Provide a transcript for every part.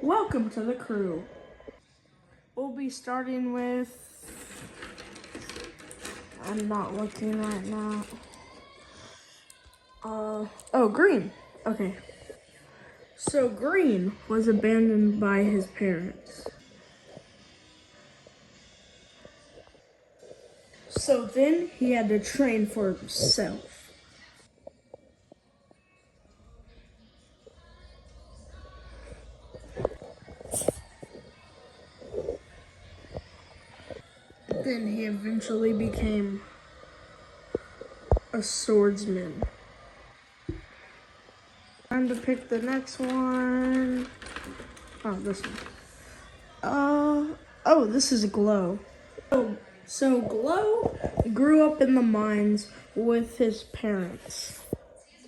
Welcome to the crew. We'll be starting with, I'm not looking right now. Green. Okay. So Green was abandoned by his parents. So then he had to train for himself. Then he eventually became a swordsman. Time to pick the next one. Oh, this one. This is Glow. So Glow grew up in the mines with his parents.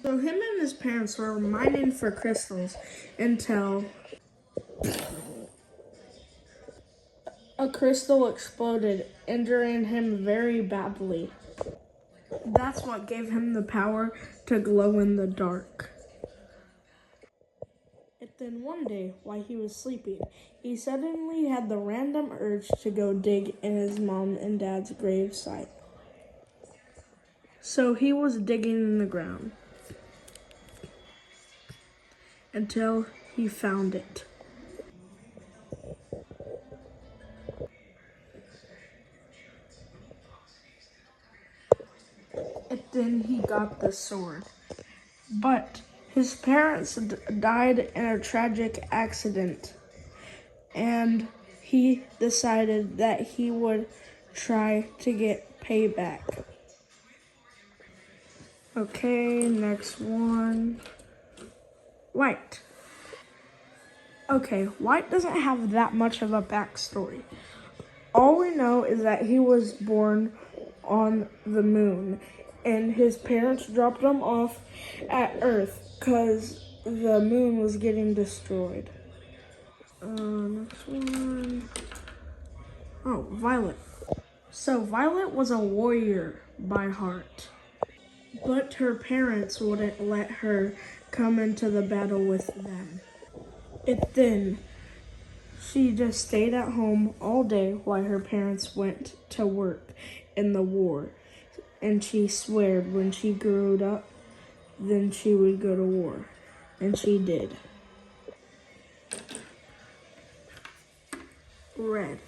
So him and his parents were mining for crystals until a crystal exploded, injuring him very badly. That's what gave him the power to glow in the dark. And then one day, while he was sleeping, he suddenly had the random urge to go dig in his mom and dad's gravesite. So he was digging in the ground until he found it. And then he got the sword. But his parents died in a tragic accident, and he decided that he would try to get payback. Okay, next one. White. Okay, White doesn't have that much of a backstory. All we know is that he was born on the moon, and his parents dropped him off at Earth because the moon was getting destroyed. Next one. Oh, Violet. So Violet was a warrior by heart, but her parents wouldn't let her come into the battle with them. Then she just stayed at home all day while her parents went to work in the war. And she swore when she grew up, then she would go to war. And she did. Red.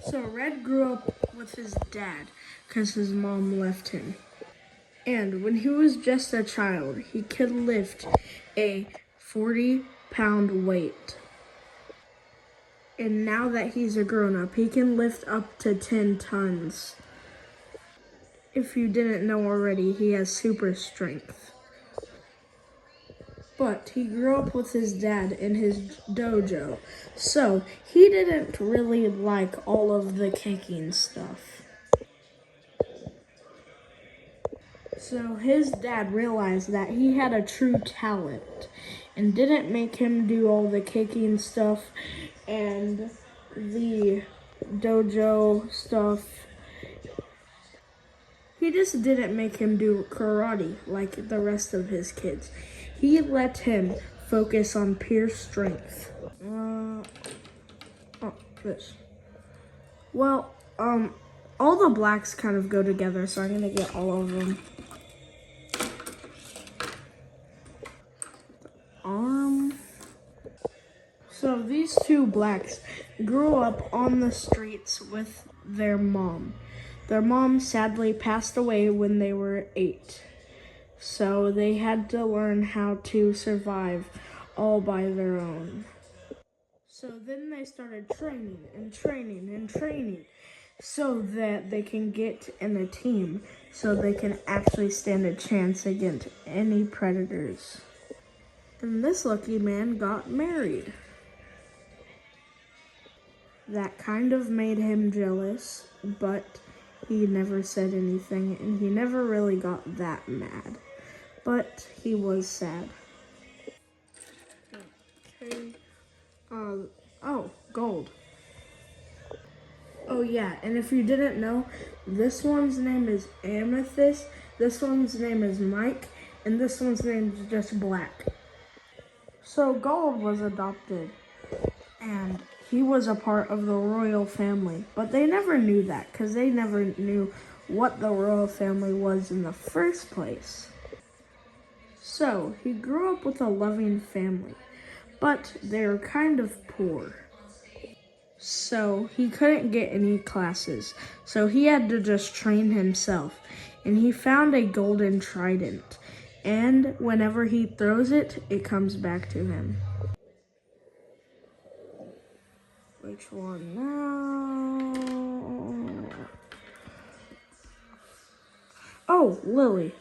So Red grew up with his dad because his mom left him. And when he was just a child, he could lift a 40-pound weight. And now that he's a grown-up, he can lift up to 10 tons. If you didn't know already, he has super strength. But he grew up with his dad in his dojo, so he didn't really like all of the kicking stuff. So his dad realized that he had a true talent and didn't make him do all the kicking stuff and the dojo stuff. He just didn't make him do karate like the rest of his kids. He let him focus on pure strength. This. Well, all the blacks kind of go together, so I'm gonna get all of them. So these two blacks grew up on the streets with their mom. Their mom sadly passed away when they were 8. So they had to learn how to survive all by their own. So then they started training so that they can get in a team so they can actually stand a chance against any predators. And this lucky man got married. That kind of made him jealous, but he never said anything, and he never really got that mad. But he was sad. Okay. Gold. Oh yeah, and if you didn't know, this one's name is Amethyst, this one's name is Mike, and this one's name is just Black. So Gold was adopted, and he was a part of the royal family, but they never knew that because they never knew what the royal family was in the first place. So he grew up with a loving family, but they were kind of poor. So he couldn't get any classes, so he had to just train himself, and he found a golden trident, and whenever he throws it, it comes back to him. Which one now? Oh, Lily.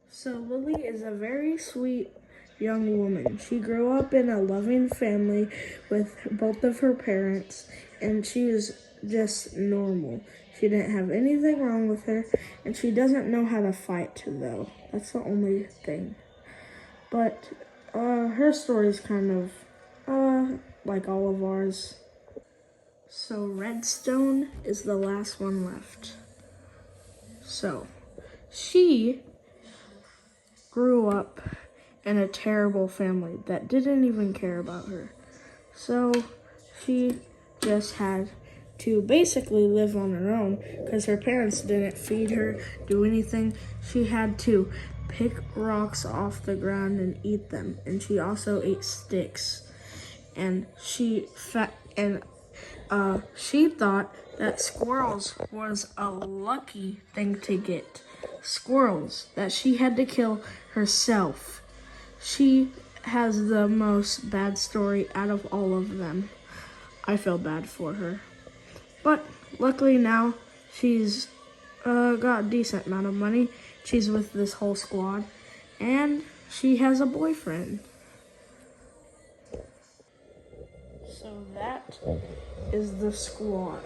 So Lily is a very sweet young woman. She grew up in a loving family with both of her parents, and she is just normal. She didn't have anything wrong with her, and she doesn't know how to fight, though. That's the only thing. But her story is kind of like all of ours. So Redstone is the last one left. So she grew up in a terrible family that didn't even care about her. So she just had to basically live on her own because her parents didn't feed her, do anything. She had to pick rocks off the ground and eat them. And she also ate sticks. And she thought that squirrels was a lucky thing to get. Squirrels that she had to kill herself. She has the most bad story out of all of them. I feel bad for her. But luckily now she's got a decent amount of money. She's with this whole squad. And she has a boyfriend. So that is the squad.